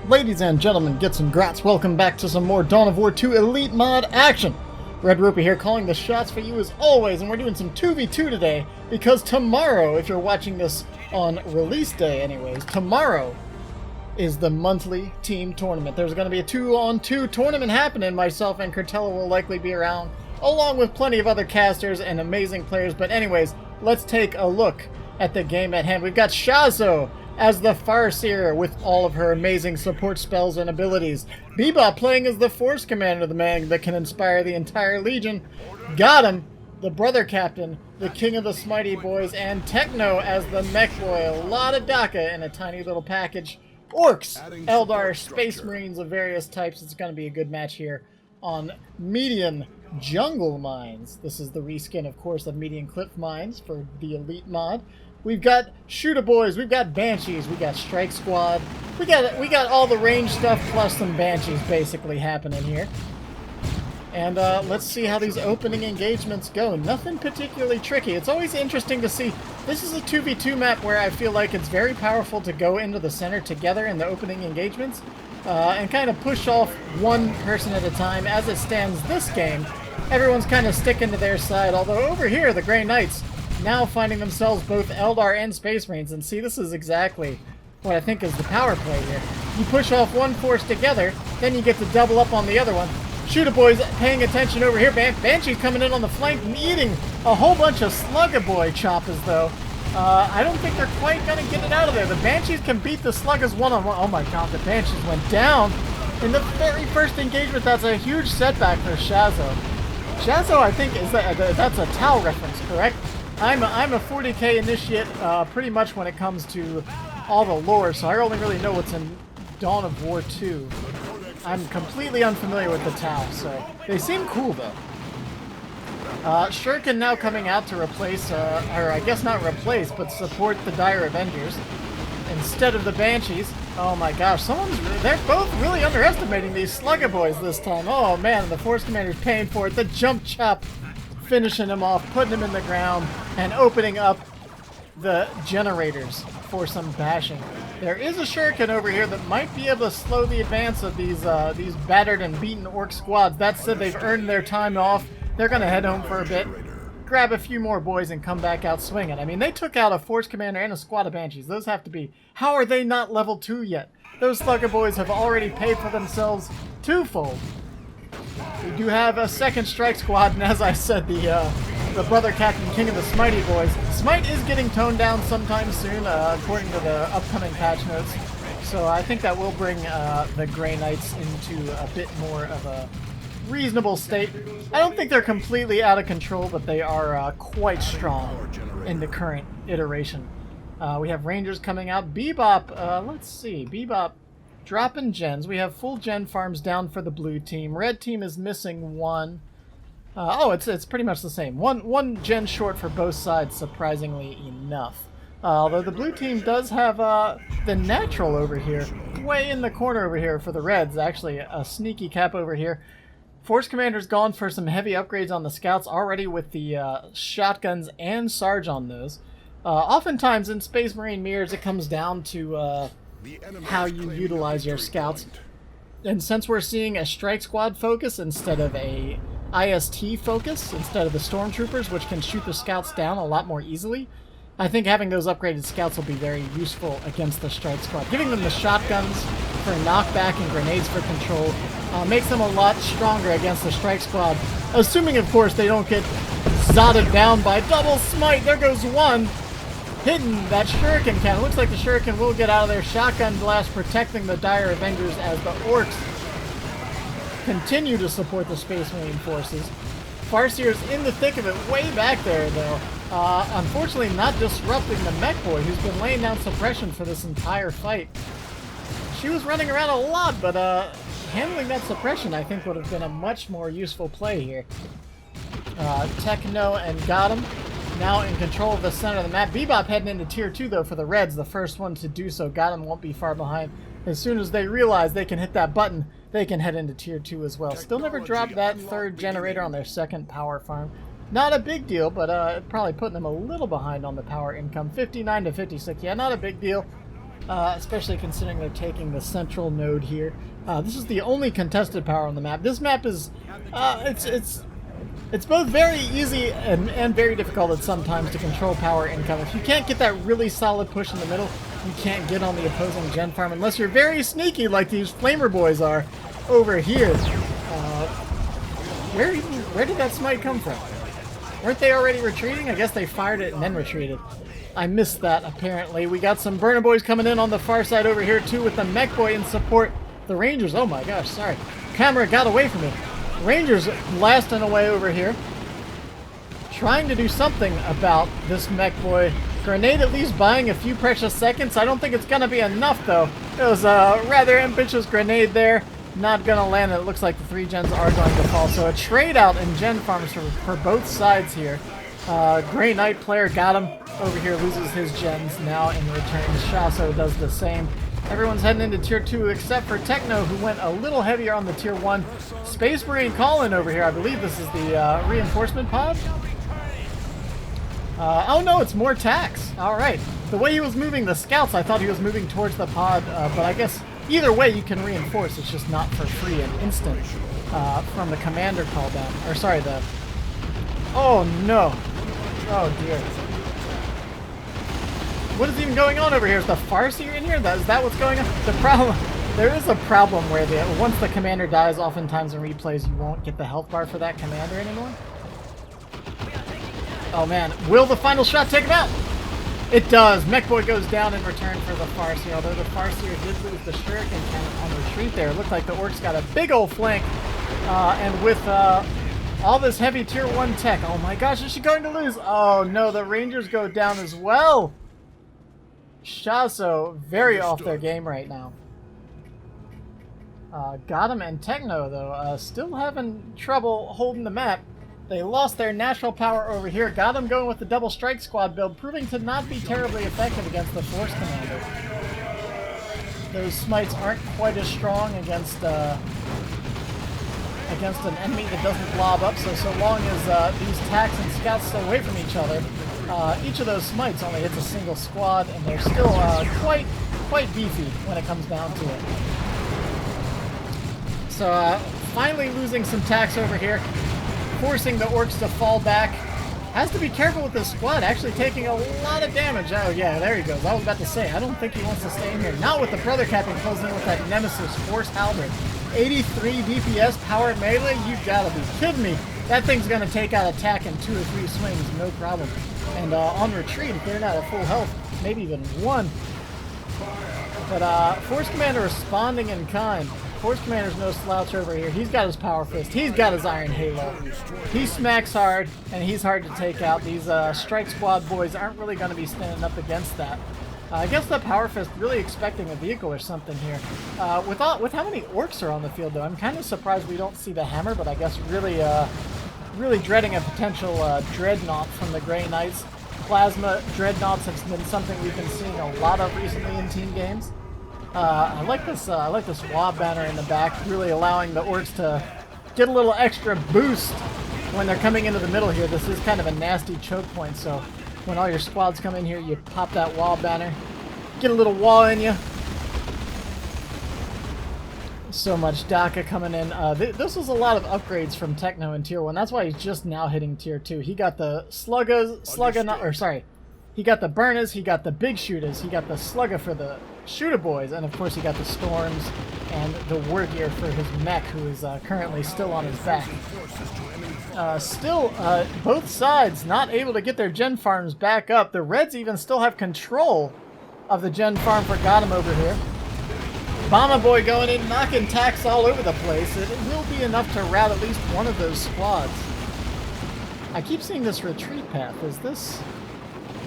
Ladies and gentlemen, gits and grats, welcome back to some more Dawn of War 2 Elite Mod action! Red-Rupee here, calling the shots for you as always, and we're doing some 2v2 today, because tomorrow, if you're watching this on release day anyways, tomorrow is the monthly team tournament. There's going to be a 2-on-2 tournament happening. Myself and Curtella will likely be around, along with plenty of other casters and amazing players, but anyways, let's take a look at the game at hand. We've got Shas'O as the Farseer with all of her amazing support spells and abilities. Bebop playing as the Force Commander, the man that can inspire the entire Legion. Got him, the Brother Captain, the King of the Smitey Boys, and Techno as the Mech Boy. A lot of DACA in a tiny little package. Orcs, Eldar, Space Marines of various types. It's going to be a good match here on Medean Jungle Mines. This is the reskin, of course, of Medean Cliff Mines for the Elite mod. We've got Shooter Boys, we've got Banshees, we got Strike Squad, we got all the range stuff plus some Banshees basically happening here. And let's see how these opening engagements go. Nothing particularly tricky. It's always interesting to see. This is a 2v2 map where I feel like it's very powerful to go into the center together in the opening engagements and kind of push off one person at a time. As it stands this game, everyone's kind of sticking to their side, although over here the Grey Knights now finding themselves both Eldar and Space Marines. And see, this is exactly what I think is the power play here. You push off one force together, then you get to double up on the other one. Shooter Boys paying attention over here. Banshee's coming in on the flank and eating a whole bunch of Slugger Boy choppers, though. I don't think they're quite going to get it out of there. The Banshees can beat the Sluggers one-on-one. Oh my god, the Banshees went down in the very first engagement. That's a huge setback for Shas'O. Shas'O, I think, that's a Tau reference, correct? I'm a 40K initiate pretty much when it comes to all the lore, so I only really know what's in Dawn of War 2. I'm completely unfamiliar with the Tau, so they seem cool though. Shuriken now coming out to replace, or I guess not replace, but support the Dire Avengers instead of the Banshees. Oh my gosh, they're both really underestimating these Slugger Boys this time. Oh man, the Force Commander's paying for it. The jump chop, finishing him off, putting him in the ground, and opening up the generators for some bashing. There is a Shuriken over here that might be able to slow the advance of these battered and beaten Orc squads. That said, they've earned their time off. They're going to head home for a bit, grab a few more boys, and come back out swinging. I mean, they took out a Force Commander and a squad of Banshees. Those have to be... How are they not level 2 yet? Those Slugger Boys have already paid for themselves twofold. We do have a second Strike Squad, and as I said, the Brother Captain King of the Smitey Boys. Smite is getting toned down sometime soon, according to the upcoming patch notes. So I think that will bring the Grey Knights into a bit more of a reasonable state. I don't think they're completely out of control, but they are quite strong in the current iteration. We have Rangers coming out. Bebop, let's see, Bebop dropping gens. We have full gen farms down for the blue team. Red team is missing one. It's pretty much the same. One gen short for both sides, surprisingly enough. Although the blue team does have the natural over here, way in the corner over here for the Reds. Actually, a sneaky cap over here. Force Commander's gone for some heavy upgrades on the scouts already with the shotguns and Sarge on those. Oftentimes in Space Marine mirrors, it comes down to how you utilize your scouts. And since we're seeing a Strike Squad focus instead of a IST focus, instead of the Stormtroopers, which can shoot the scouts down a lot more easily, I think having those upgraded scouts will be very useful against the Strike Squad. Giving them the shotguns for knockback and grenades for control makes them a lot stronger against the Strike Squad. Assuming, of course, they don't get zotted down by double smite. There goes one. Hitting that Shuriken cannon. Looks like the Shuriken will get out of there. Shotgun blast protecting the Dire Avengers as the Orcs continue to support the Space Marine forces. Farseer's in the thick of it, way back there though. Unfortunately not disrupting the Mech Boy, who's been laying down suppression for this entire fight. She was running around a lot, but handling that suppression I think would have been a much more useful play here. Techno and got him. Now in control of the center of the map. Bebop heading into Tier 2 though for the Reds, the first one to do so. Got him, won't be far behind. As soon as they realize they can hit that button, they can head into Tier 2 as well. Still never dropped that third generator on their second power farm. Not a big deal, but probably putting them a little behind on the power income. 59 to 56, yeah, not a big deal. especially considering they're taking the central node here. This is the only contested power on the map. This map is, it's both very easy and very difficult at some times to control power income. If you can't get that really solid push in the middle, you can't get on the opposing gen farm unless you're very sneaky like these flamer boys are over here. Where did that smite come from? Weren't they already retreating? I guess they fired it and then retreated. I missed that, apparently. We got some burner boys coming in on the far side over here, too, with the mech boy in support. The Rangers, oh my gosh, sorry. Camera got away from me. Rangers blasting away over here. Trying to do something about this mech boy. Grenade at least buying a few precious seconds. I don't think it's going to be enough, though. It was a rather ambitious grenade there. Not going to land. It looks like the 3 gens are going to fall. So a trade out in gen farms for both sides here. Grey Knight player got him. Over here loses his gens now in return. Shas'O does the same. Everyone's heading into Tier 2 except for Techno, who went a little heavier on the Tier 1. Space Marine call-in over here. I believe this is the reinforcement pod. Oh no, it's more tax. Alright. The way he was moving the scouts, I thought he was moving towards the pod, but I guess either way you can reinforce. It's just not for free and instant from the commander call down. Or sorry, the... Oh no. Oh dear. What is even going on over here? Is the Farseer in here? Is that what's going on? The problem... There is a problem where once the commander dies, oftentimes in replays you won't get the health bar for that commander anymore. Oh man, will the final shot take him out? It does. Mech Boy goes down in return for the Farseer, although the Farseer did lose the Shuriken cannon on the retreat there. It looked like the Orcs got a big old flank, and with all this heavy Tier 1 tech, oh my gosh, is she going to lose? Oh no, the Rangers go down as well. Shas'O very off their game right now. Got him, and Techno, though, still having trouble holding the map. They lost their natural power over here. Got him going with the double strike squad build, proving to not be terribly effective against the Force Commander. Those smites aren't quite as strong against an enemy that doesn't blob up, so long as these tacks and scouts stay away from each other, each of those smites only hits a single squad, and they're still quite beefy when it comes down to it. So finally losing some tacks over here, forcing the Orcs to fall back. Has to be careful with this squad, actually taking a lot of damage. Oh yeah, there he goes. I was about to say, I don't think he wants to stay in here. Not with the Brother Captain closing in with that Nemesis Force Halberd. 83 DPS power melee? You gotta be kidding me. That thing's gonna take out attack in 2 or 3 swings, no problem. And on retreat, if they're not at full health, maybe even 1. But Force Commander responding in kind. Force Commander's no slouch over here. He's got his Power Fist. He's got his Iron Halo. He smacks hard, and he's hard to take out. These Strike Squad boys aren't really going to be standing up against that. I guess the Power Fist really expecting a vehicle or something here. With how many Orcs are on the field, though, I'm kind of surprised we don't see the hammer, but I guess really dreading a potential Dreadnought from the Grey Knights. Plasma Dreadnoughts have been something we've been seeing a lot of recently in team games. I like this Wob banner in the back, really allowing the Orcs to get a little extra boost when they're coming into the middle here. This is kind of a nasty choke point, so when all your squads come in here, you pop that Wob banner, get a little wall in you. So much DACA coming in. This was a lot of upgrades from Techno in Tier 1. That's why he's just now hitting Tier 2. He got the he got the Burners, he got the Big Shooters, he got the Slugger for the Shooter Boys, and of course he got the Storms and the War Gear for his mech, who is currently still on his back. Both sides not able to get their gen farms back up. The Reds even still have control of the gen farm for Gotham over here. Bomber Boy going in, knocking tacks all over the place. It will be enough to rout at least one of those squads. I keep seeing this retreat path. Is this...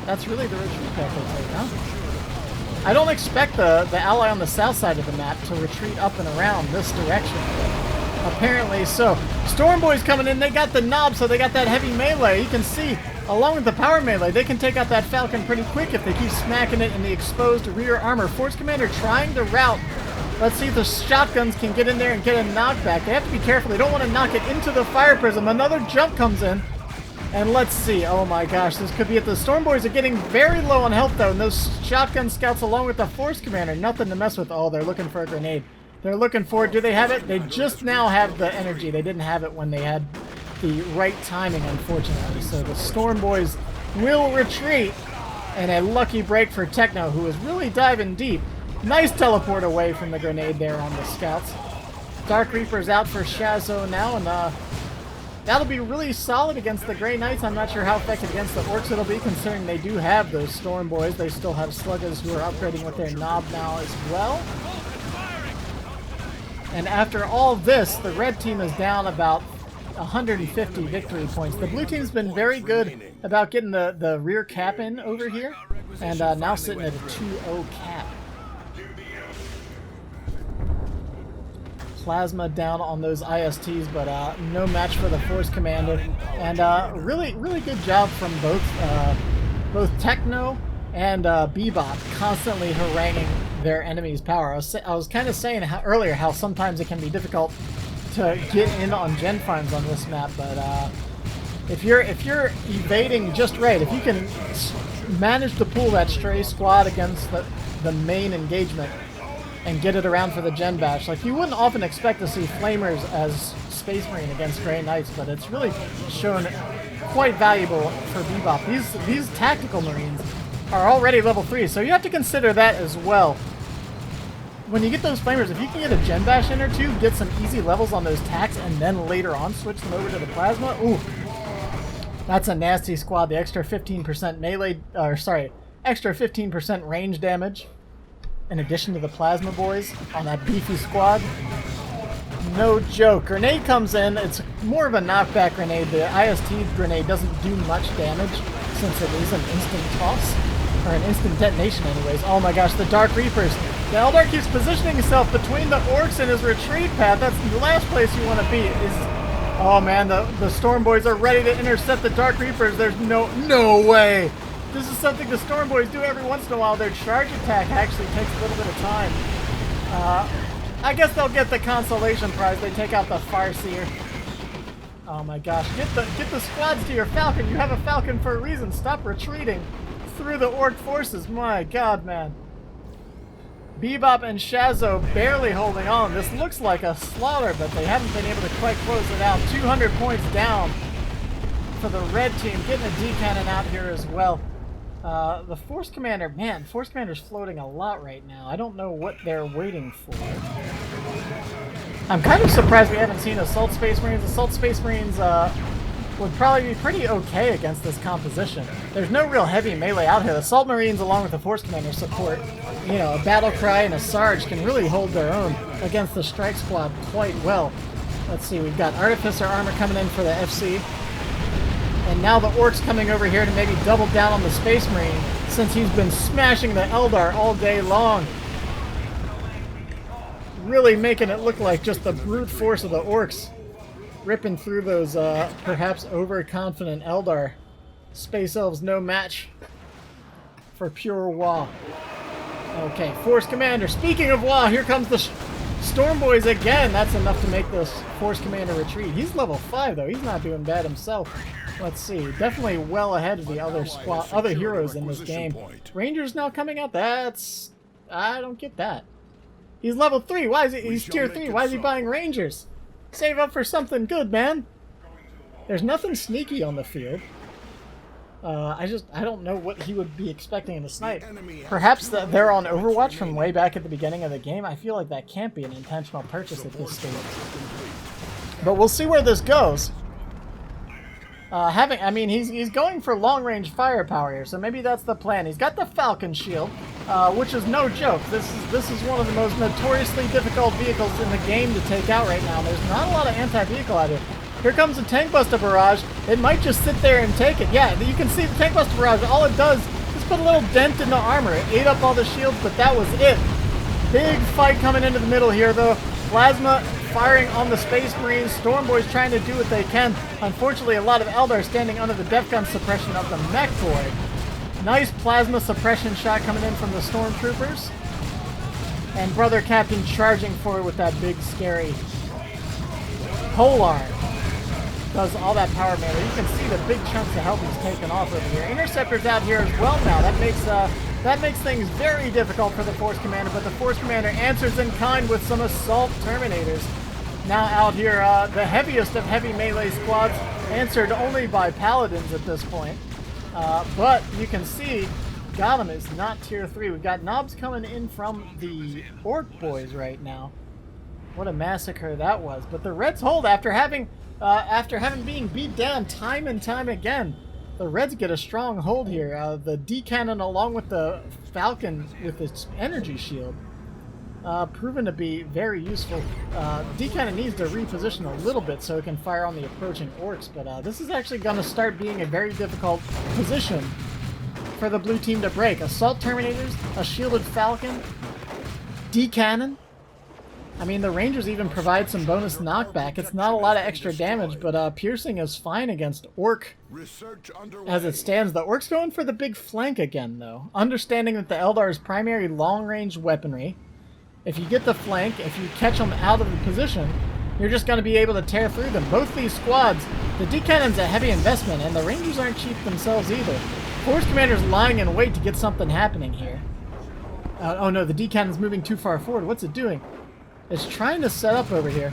That's really the retreat path, looks like, huh? I don't expect the ally on the south side of the map to retreat up and around this direction. Apparently so. Storm Boy's coming in. They got the knob, so they got that heavy melee. You can see, along with the power melee, they can take out that Falcon pretty quick if they keep smacking it in the exposed rear armor. Force Commander trying to rout. Let's see if the shotguns can get in there and get a knockback. They have to be careful. They don't want to knock it into the fire prism. Another jump comes in. And let's see. Oh my gosh, this could be it. The Storm Boys are getting very low on health though, and those shotgun scouts along with the Force Commander, nothing to mess with. Oh, they're looking for a grenade. They're looking for it. Do they have it? They just now have the energy. They didn't have it when they had the right timing, unfortunately. So the Storm Boys will retreat, and a lucky break for Techno, who is really diving deep. Nice teleport away from the grenade there on the scouts. Dark Reaper's out for Shas'O now, and that'll be really solid against the Grey Knights. I'm not sure how effective against the Orcs it'll be, considering they do have those Storm Boys. They still have Sluggers who are upgrading with their Knob now as well. And after all this, the red team is down about 150 victory points. The blue team's been very good about getting the rear cap in over here, and now sitting at a 2-0 cap. Plasma down on those ISTs, but no match for the Force Commander. And really good job from both Techno and Bebop, constantly haranguing their enemy's power. I was kind of saying earlier how sometimes it can be difficult to get in on gen farms on this map, but if you're evading just right, if you can manage to pull that stray squad against the main engagement and get it around for the gen bash, like you wouldn't often expect to see Flamers as Space Marine against Grey Knights, but it's really shown quite valuable for Bebop. These tactical Marines are already level 3, so you have to consider that as well. When you get those Flamers, if you can get a gen bash in or two, get some easy levels on those tacs, and then later on switch them over to the Plasma, ooh, that's a nasty squad. The extra 15% melee, extra 15% range damage, in addition to the Plasma Boys on that beefy squad. No joke. Grenade comes in. It's more of a knockback grenade. The IST grenade doesn't do much damage since it is an instant toss, or an instant detonation anyways. Oh my gosh, the Dark Reapers. The Eldar keeps positioning himself between the Orcs and his retreat path. That's the last place you want to be. Oh man, the Storm Boys are ready to intercept the Dark Reapers. There's no way. This is something the Storm Boys do every once in a while. Their charge attack actually takes a little bit of time. I guess they'll get the consolation prize. They take out the Farseer. Oh my gosh. Get the squads to your Falcon. You have a Falcon for a reason. Stop retreating through the Orc forces. My god, man. Bebop and Shas'O barely holding on. This looks like a slaughter, but they haven't been able to quite close it out. 200 points down for the red team. Getting a D-cannon out here as well. The Force Commander, man, Force Commander's floating a lot right now. I don't know what they're waiting for. I'm kind of surprised we haven't seen Assault Space Marines. Assault Space Marines would probably be pretty okay against this composition. There's no real heavy melee out here. The Assault Marines, along with the Force Commander support, you know, a Battle Cry and a Sarge can really hold their own against the Strike Squad quite well. Let's see, we've got Artificer Armor coming in for the FC. And now the Orc's coming over here to maybe double down on the Space Marine, since he's been smashing the Eldar all day long. Really making it look like just the brute force of the Orcs ripping through those perhaps overconfident Eldar. Space Elves no match for pure Wa. Okay, Force Commander. Speaking of Wa, here comes the Storm Boys again. That's enough to make this Force Commander retreat. He's level 5 though. He's not doing bad himself. Let's see. Definitely well ahead of the other heroes in this game. Rangers now coming out. I don't get that. He's level 3. Why is he? He's tier 3. Why is he buying Rangers? Save up for something good, man. There's nothing sneaky on the field. I don't know what he would be expecting in a snipe. Perhaps they're on Overwatch from way back at the beginning of the game. I feel like that can't be an intentional purchase at this stage. But we'll see where this goes. He's going for long-range firepower here, so maybe that's the plan. He's got the Falcon Shield, which is no joke. This is one of the most notoriously difficult vehicles in the game to take out right now. There's not a lot of anti-vehicle out here. Here comes a Tank Buster Barrage. It might just sit there and take it. Yeah, you can see the Tank Buster Barrage. All it does is put a little dent in the armor. It ate up all the shields, but that was it. Big fight coming into the middle here, though. Plasma firing on the Space Marines. Storm Boys trying to do what they can. Unfortunately, a lot of Eldar standing under the def gun suppression of the Mech Boy. Nice plasma suppression shot coming in from the Stormtroopers. And Brother Captain charging forward with that big, scary polearm. does all that power melee. You can see the big chunks of health he's taken off over here. Interceptor's out here as well now. That makes things very difficult for the Force Commander, but the Force Commander answers in kind with some Assault Terminators. Now out here, the heaviest of heavy melee squads, answered only by Paladins at this point. But you can see, Gotham is not tier 3. We've got Knobs coming in from the Orc Boys right now. What a massacre that was. But the Reds hold after having being beat down time and time again. The Reds get a strong hold here. The D-Cannon along with the Falcon with its energy shield. Proven to be very useful. D-Cannon needs to reposition a little bit so it can fire on the approaching orcs, but this is actually going to start being a very difficult position for the blue team to break. Assault Terminators, a shielded Falcon, D-Cannon. I mean, the Rangers even provide some bonus knockback. It's not a lot of extra damage, but piercing is fine against Orc as it stands. The Orc's going for the big flank again, though. Understanding that the Eldar's primary long-range weaponry, if you get the flank, if you catch them out of the position, you're just going to be able to tear through them. Both these squads, the D-Cannon's a heavy investment, and the Rangers aren't cheap themselves either. Force Commander's lying in wait to get something happening here. Oh no, the D-Cannon's moving too far forward. What's it doing? It's trying to set up over here.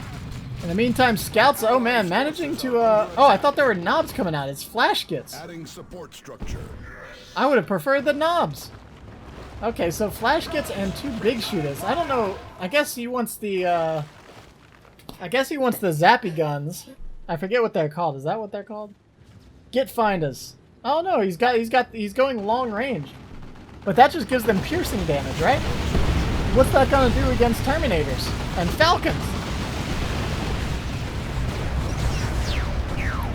In the meantime, Scouts, oh man, managing to, oh, I thought there were Knobs coming out. It's Flash Kits. Adding support structure. I would have preferred the Knobs. Okay, so Flash Kits and 2 big shooters. I don't know. I guess he wants the Zappy guns. I forget what they're called. Is that what they're called? Get Finders. Oh no, he's going long range. But that just gives them piercing damage, right? What's that gonna do against Terminators and Falcons?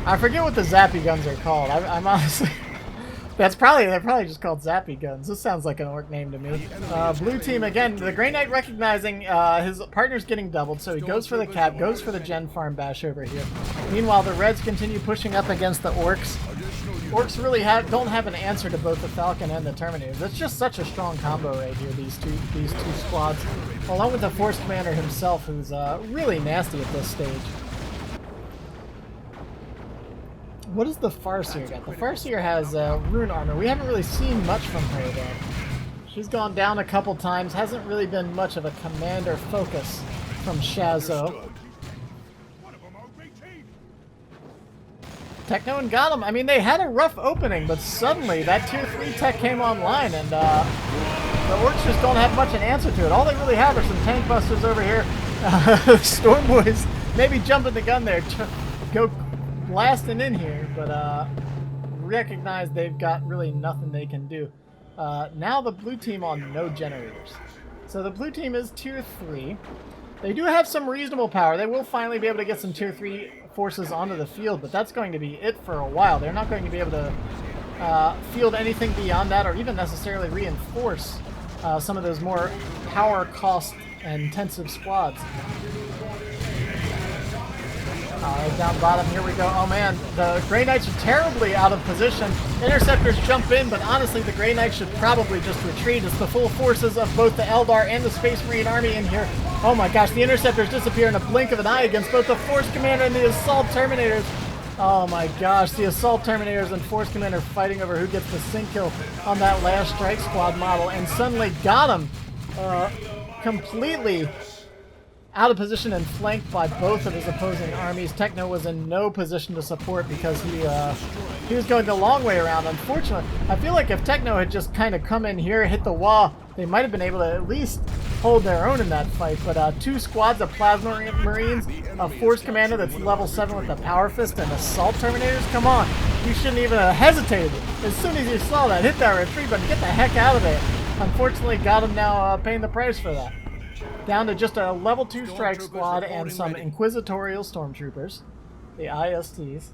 I forget what the Zappy guns are called. I'm honestly... they're probably just called Zappy guns. This sounds like an orc name to me. Blue team again. The Grey Knight recognizing his partner's getting doubled, so he goes for the cap, goes for the Gen Farm bash over here. Meanwhile, the Reds continue pushing up against the orcs. Orcs really don't have an answer to both the Falcon and the Terminators. It's just such a strong combo right here. These two squads, along with the Force Commander himself, who's really nasty at this stage. What does the Farseer got? The Farseer has rune armor. We haven't really seen much from her, though. She's gone down a couple times. Hasn't really been much of a commander focus from Shas'O. Techno and Gotham, I mean, they had a rough opening, but suddenly that tier 3 tech came online, and the orcs just don't have much an answer to it. All they really have are some tank busters over here. Storm Boys maybe jumping the gun there, go blasting in here, but recognize they've got really nothing they can do. Now the blue team on no generators. So the blue team is tier 3. They do have some reasonable power. They will finally be able to get some tier 3 forces onto the field, but that's going to be it for a while. They're not going to be able to field anything beyond that, or even necessarily reinforce some of those more power cost intensive squads. Alright, down bottom, here we go. Oh man, the Grey Knights are terribly out of position. Interceptors jump in, but honestly the Grey Knights should probably just retreat. It's the full forces of both the Eldar and the Space Marine Army in here. Oh my gosh, the Interceptors disappear in a blink of an eye against both the Force Commander and the Assault Terminators. Oh my gosh, the Assault Terminators and Force Commander fighting over who gets the sync kill on that last Strike Squad model, and suddenly got him completely out of position and flanked by both of his opposing armies. Techno was in no position to support because he was going the long way around. Unfortunately, I feel like if Techno had just kind of come in here, hit the wall, they might have been able to at least hold their own in that fight. But 2 squads of Plasma Marines, a Force Commander that's level 7 with the Power Fist, and Assault Terminators, come on. You shouldn't even have hesitated. As soon as you saw that, hit that retreat button, get the heck out of there. Unfortunately, got him now paying the price for that. Down to just a level 2 strike squad and some Inquisitorial Stormtroopers, the ISTs.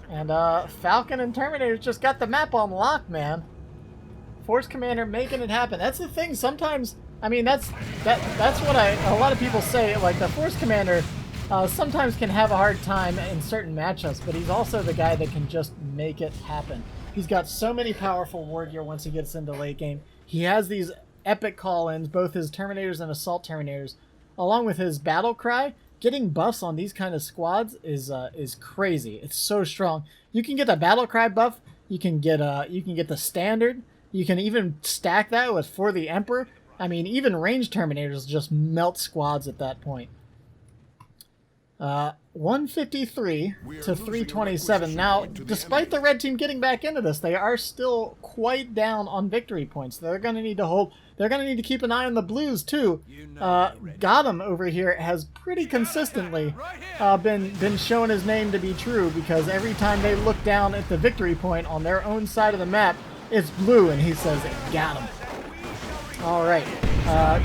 And Falcon and Terminators just got the map on lock, man. Force Commander making it happen. That's the thing. Sometimes, I mean, that's what a lot of people say. Like, the Force Commander sometimes can have a hard time in certain matchups, but he's also the guy that can just make it happen. He's got so many powerful war gear once he gets into late game. He has these epic call-ins, both his Terminators and Assault Terminators, along with his battle cry. getting buffs on these kind of squads is crazy. It's so strong. You can get the battle cry buff. You can get the standard. You can even stack that with For the Emperor. I mean, even ranged Terminators just melt squads at that point. 153 to 327. Now, despite the red team getting back into this, they are still quite down on victory points. They're going to need to hold. They're going to need to keep an eye on the blues too. Gotham over here has pretty consistently been shown his name to be true, because every time they look down at the victory point on their own side of the map, it's blue, and he says, "Got him." All right,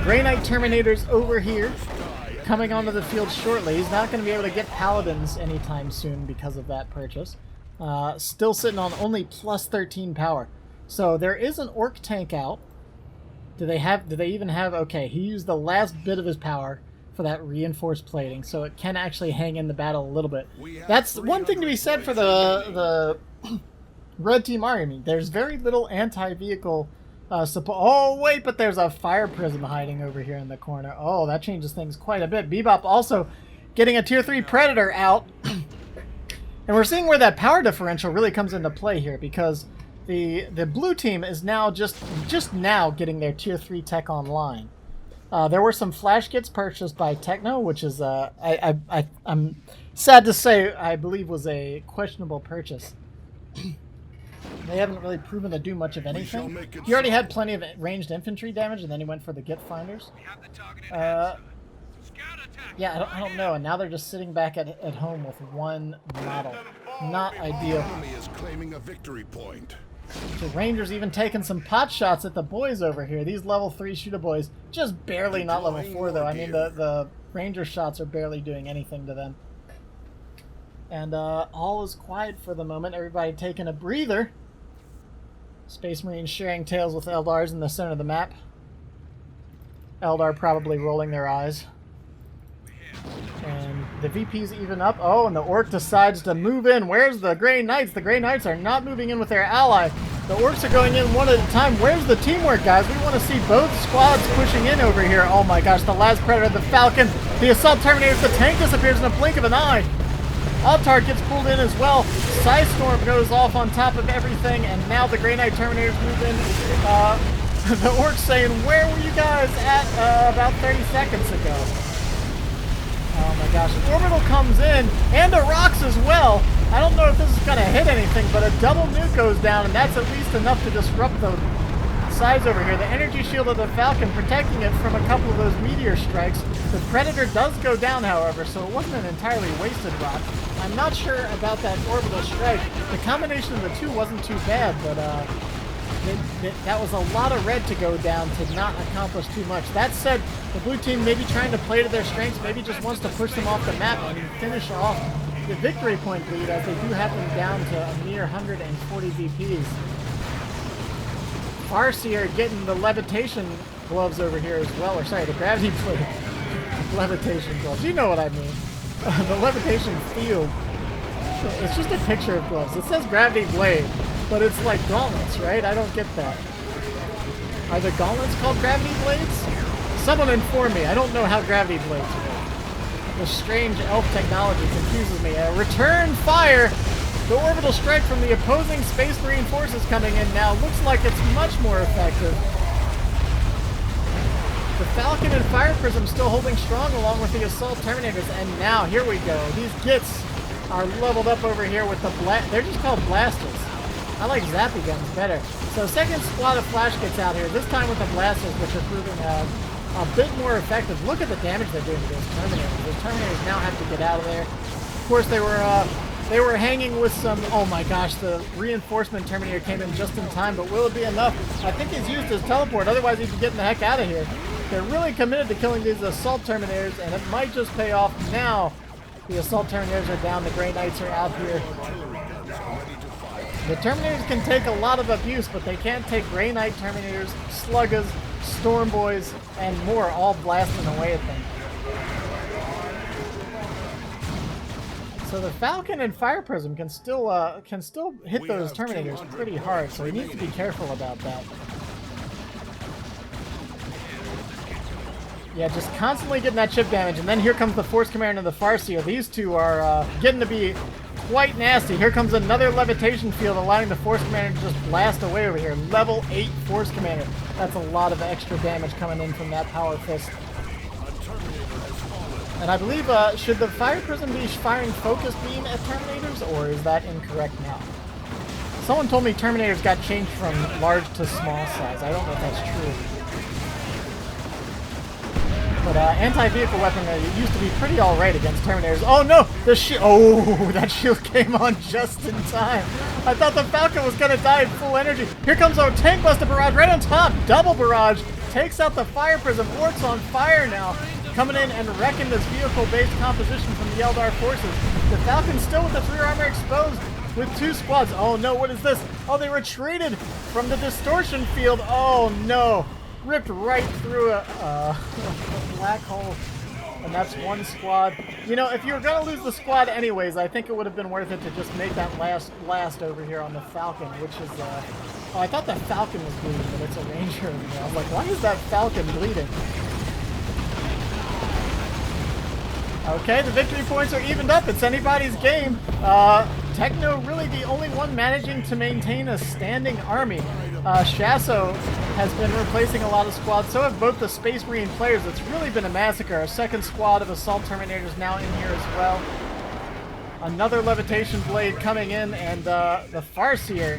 Grey Knight Terminators over here, coming onto the field shortly. He's not going to be able to get Paladins anytime soon because of that purchase. Still sitting on only plus 13 power. So there is an Orc tank out. Do they even have... Okay, he used the last bit of his power for that reinforced plating, so it can actually hang in the battle a little bit. That's one thing to be said for the red team army. There's very little anti-vehicle support. Oh, wait, but there's a fire prism hiding over here in the corner. Oh, that changes things quite a bit. Bebop also getting a tier 3 Predator out. And we're seeing where that power differential really comes into play here, because the blue team is now just now getting their tier 3 tech online. There were some flash kits purchased by Techno, which is I'm sad to say I believe was a questionable purchase. They haven't really proven to do much of anything. He already had plenty of ranged infantry damage, and then he went for the Git Finders. Yeah, I don't know. And now they're just sitting back at home with one model. Not ideal. The Rangers even taking some pot shots at the boys over here. These level 3 shooter boys, just barely not level 4 though. I mean, the Ranger shots are barely doing anything to them. And all is quiet for the moment. Everybody taking a breather. Space Marines sharing tails with Eldars in the center of the map. Eldar probably rolling their eyes. And the VP's even up. Oh, and the Orc decides to move in. Where's the Grey Knights? The Grey Knights are not moving in with their ally. The Orcs are going in one at a time. Where's the teamwork, guys? We want to see both squads pushing in over here. Oh my gosh, the last Predator, the Falcon, the Assault Terminators, the tank disappears in a blink of an eye. Altar gets pulled in as well. Storm goes off on top of everything, and now the Grey Knight Terminators move in. The Orcs saying, where were you guys at about 30 seconds ago? Oh my gosh. Orbital comes in, and a rocks as well. I don't know if this is going to hit anything, but a double nuke goes down, and that's at least enough to disrupt the sides over here. The energy shield of the Falcon protecting it from a couple of those meteor strikes. The Predator does go down, however, so it wasn't an entirely wasted rock. I'm not sure about that orbital strike. The combination of the two wasn't too bad, but that was a lot of red to go down to not accomplish too much. That said, the blue team may be trying to play to their strengths, maybe just wants to push them off the map and finish off the victory point lead, as they do have them down to a mere 140 VPs. Farseer getting the levitation gloves over here as well, or sorry, the gravity plate levitation gloves. You know what I mean. The levitation field. It's just a picture of gloves. It says gravity blade, but it's like gauntlets, right? I don't get that. Are the gauntlets called gravity blades? Someone inform me. I don't know how gravity blades work. The strange elf technology confuses me. Return fire! The orbital strike from the opposing Space Marine forces coming in now looks like it's much more effective. The Falcon and Fire Prism still holding strong along with the Assault Terminators, and now, here we go. These Gits are leveled up over here with the they're just called blasters. I like zappy guns better. So second squad of flash Gits out here, this time with the blasters, which are proving a bit more effective. Look at the damage they're doing to those Terminators. Those Terminators now have to get out of there. Of course, they were hanging with some... Oh my gosh, the reinforcement Terminator came in just in time, but will it be enough? I think he's used his teleport, otherwise he'd be getting the heck out of here. They're really committed to killing these Assault Terminators, and it might just pay off now. The Assault Terminators are down, the Grey Knights are out here. The Terminators can take a lot of abuse, but they can't take Grey Knight Terminators, Sluggers, Storm Boys, and more, all blasting away at them. So the Falcon and Fire Prism can still hit those Terminators pretty hard, so he needs to be careful about that. Yeah, just constantly getting that chip damage. And then here comes the Force Commander and the Farseer. These two are getting to be quite nasty. Here comes another levitation field, allowing the Force Commander to just blast away over here. Level 8 Force Commander. That's a lot of extra damage coming in from that Power Fist. And I believe, should the Fire Prism be firing Focus Beam at Terminators, or is that incorrect now? Someone told me Terminators got changed from large to small size. I don't know if that's true. But anti-vehicle weaponry used to be pretty alright against Terminators. Oh no! The shield! Oh, that shield came on just in time. I thought the Falcon was gonna die at full energy. Here comes our Tank Buster Barrage right on top. Double barrage. Takes out the Fire Prism. Orcs on fire now. Coming in and wrecking this vehicle-based composition from the Eldar forces. The Falcon's still with its rear armor exposed with 2 squads. Oh no, what is this? Oh, they retreated from the distortion field. Oh no. Ripped right through a black hole. And that's 1 squad. You know, if you were going to lose the squad anyways, I think it would have been worth it to just make that last blast over here on the Falcon, which is, oh, I thought the Falcon was bleeding, but it's a Ranger over there. I was like, why is that Falcon bleeding? Okay, the victory points are evened up. It's anybody's game. Techno really the only one managing to maintain a standing army. Shas'O has been replacing a lot of squads. So have both the Space Marine players. It's really been a massacre. A second squad of Assault Terminators now in here as well. Another Levitation Blade coming in, and the Farseer,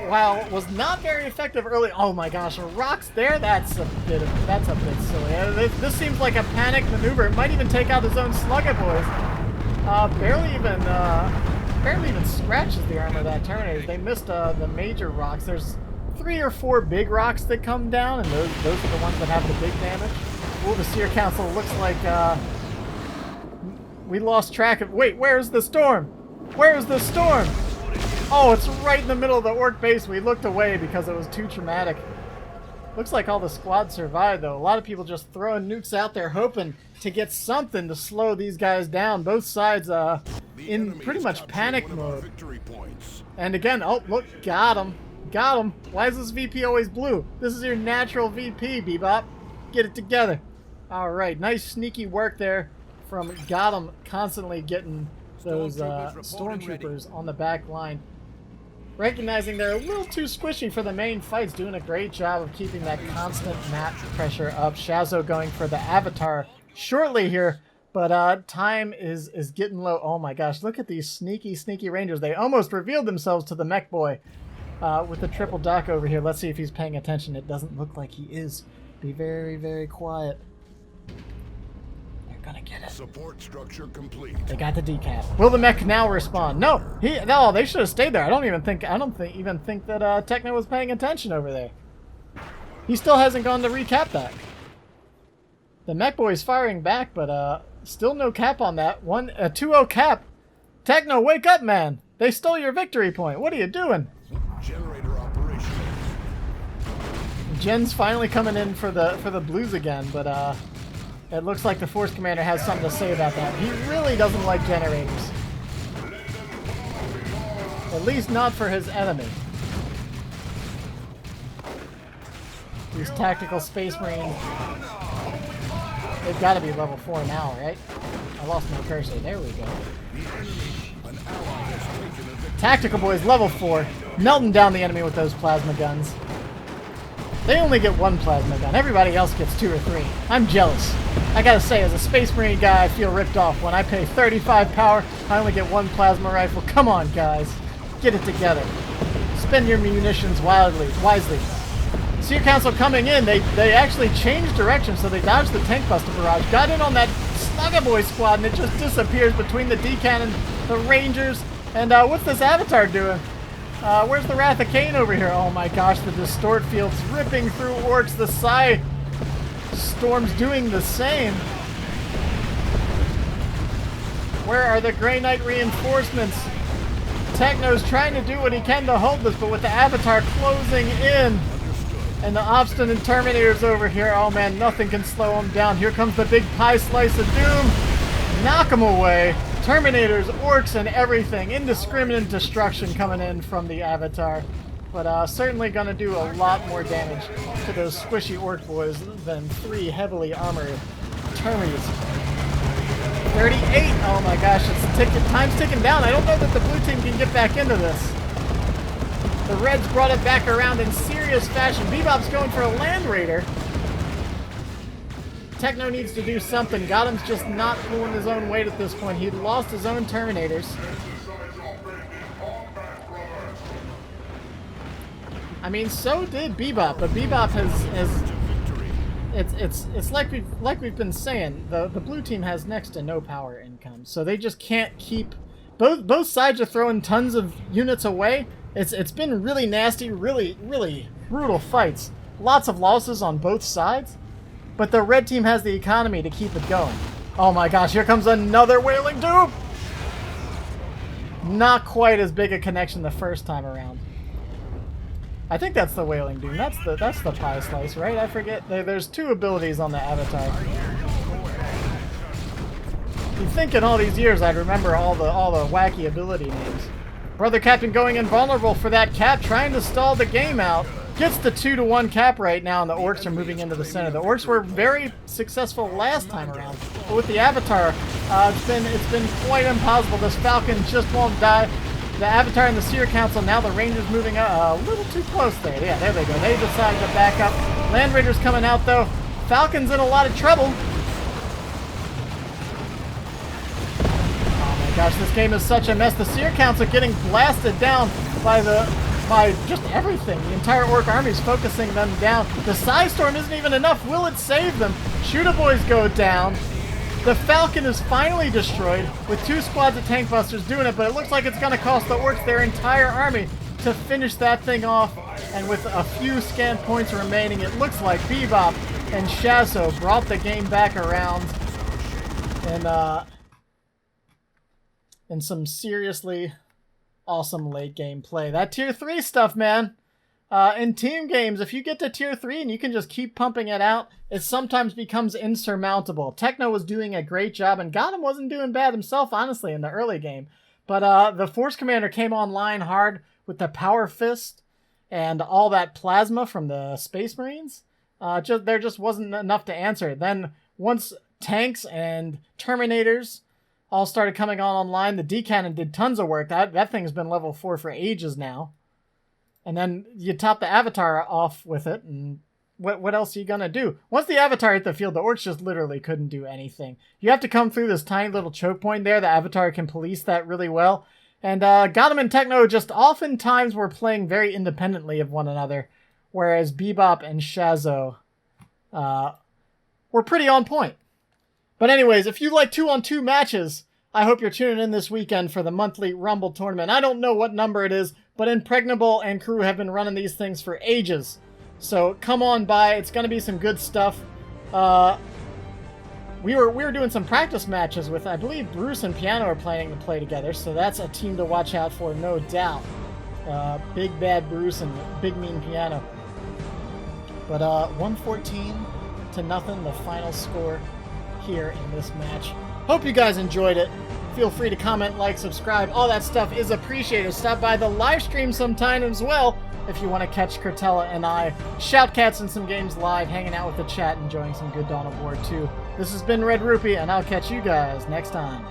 while was not very effective early. Oh my gosh, rocks there. That's a bit silly. This seems like a panic maneuver. It might even take out his own Slugger boys. Barely even scratches the armor of that Terminator. They missed the major rocks. There's 3 or 4 big rocks that come down, and those are the ones that have the big damage. Ooh, the Seer Council looks like we lost track of. Wait, where's the storm? Where is the storm? Oh, it's right in the middle of the Orc base. We looked away because it was too traumatic. Looks like all the squads survived, though. A lot of people just throwing nukes out there, hoping to get something to slow these guys down. Both sides in pretty much panic mode. And again, oh, look, got him. Got him. Why is this VP always blue? This is your natural VP, Bebop. Get it together. All right, nice sneaky work there from Gotham, constantly getting those stormtroopers on the back line. Recognizing they're a little too squishy for the main fights, doing a great job of keeping that constant map pressure up. Shas'O going for the Avatar shortly here, but time is getting low. Oh my gosh, look at these sneaky Rangers. They almost revealed themselves to the mech boy with the triple dock over here. Let's see if he's paying attention. It doesn't look like he is. Be very, very quiet. Gonna get it. Support structure complete. They got the decap. Will the mech now respond? No, no. They should have stayed there. I don't even think that Techno was paying attention over there. He still hasn't gone to recap that. The mech boy's firing back, but still no cap on that. 2-0 cap. Techno, wake up, man! They stole your victory point. What are you doing? Generator operation. Jen's finally coming in for the blues again, but it looks like the Force Commander has something to say about that. He really doesn't like generators. At least not for his enemy. These tactical Space Marines, they've got to be level 4 now, right? I lost my cursor. There we go. Tactical boys, level 4. Melting down the enemy with those plasma guns. They only get 1 plasma gun. Everybody else gets 2 or 3. I'm jealous. I gotta say, as a Space Marine guy, I feel ripped off. When I pay 35 power, I only get 1 plasma rifle. Come on, guys. Get it together. Spend your munitions wisely. Seer Council coming in. They actually changed direction, so they dodged the Tank Buster Barrage. Got in on that Slugger Boy squad, and it just disappears between the D-Cannon, the Rangers, and what's this Avatar doing? Where's the Wrath of Cain over here? Oh my gosh, the Distort Field's ripping through Orcs. The Psy Storm's doing the same. Where are the Grey Knight reinforcements? Techno's trying to do what he can to hold this, but with the Avatar closing in, and the obstinate Terminators over here, oh man, nothing can slow him down. Here comes the big pie slice of doom. Knock him away. Terminators, Orcs, and everything. Indiscriminate destruction coming in from the Avatar. but certainly gonna do a lot more damage to those squishy orc boys than 3 heavily armored Termies. 38! Oh my gosh, time's ticking down. I don't know that the blue team can get back into this. The Reds brought it back around in serious fashion. Bebop's going for a Land Raider. Techno needs to do something. Gotham's just not pulling his own weight at this point. He'd lost his own Terminators. I mean, so did Bebop, but Bebop has it's like we've been saying. The blue team has next to no power income, so they just can't keep. Both sides are throwing tons of units away. It's been really nasty, really brutal fights. Lots of losses on both sides, but the red team has the economy to keep it going. Oh my gosh, here comes another Wailing Doom! Not quite as big a connection the first time around. I think that's the Wailing Doom. That's the Pie Slice, right? I forget. There's 2 abilities on the avatar. You'd think in all these years I'd remember all the wacky ability names. Brother Captain going invulnerable for that cap, trying to stall the game out. Gets the 2-to-1 cap right now, and the orcs are moving into the center. The orcs were very successful last time around, but with the avatar, it's been quite impossible. This Falcon just won't die. The Avatar and the Seer Council, now the Rangers moving a little too close there. Yeah, there they go. They decided to back up. Land Raiders coming out, though. Falcon's in a lot of trouble. Oh my gosh, this game is such a mess. The Seer Council getting blasted down by just everything. The entire Orc army is focusing them down. The Psystorm isn't even enough. Will it save them? Shooter Boys go down. The Falcon is finally destroyed with 2 squads of tank busters doing it, but it looks like it's going to cost the orcs their entire army to finish that thing off. And with a few scant points remaining, it looks like Bebop and Shas'O brought the game back around in some seriously awesome late game play. That tier 3 stuff, man. In team games, if you get to tier 3 and you can just keep pumping it out, it sometimes becomes insurmountable. Techno was doing a great job, and Gotham wasn't doing bad himself, honestly, in the early game. But the Force Commander came online hard with the Power Fist and all that plasma from the Space Marines. There just wasn't enough to answer. Then once tanks and Terminators all started coming online, the D-Cannon did tons of work. That thing's been level 4 for ages now. And then you top the Avatar off with it, and what else are you going to do? Once the Avatar hit the field, the orcs just literally couldn't do anything. You have to come through this tiny little choke point there. The Avatar can police that really well. And Gotham and Techno just oftentimes were playing very independently of one another, whereas Bebop and Shas'O were pretty on point. But anyways, if you like 2-on-2 matches, I hope you're tuning in this weekend for the monthly Rumble tournament. I don't know what number it is, but Impregnable and crew have been running these things for ages. So come on by. It's going to be some good stuff. We were doing some practice matches with, I believe, Bruce and Piano are planning to play together, so that's a team to watch out for, no doubt. Big Bad Bruce and Big Mean Piano. But 114-0, the final score here in this match. Hope you guys enjoyed it. Feel free to comment, like, subscribe. All that stuff is appreciated. Stop by the live stream sometime as well if you want to catch Cortella and I, Shoutcats, and some games live, hanging out with the chat, enjoying some good Dawn of War 2. This has been Red-Rupee, and I'll catch you guys next time.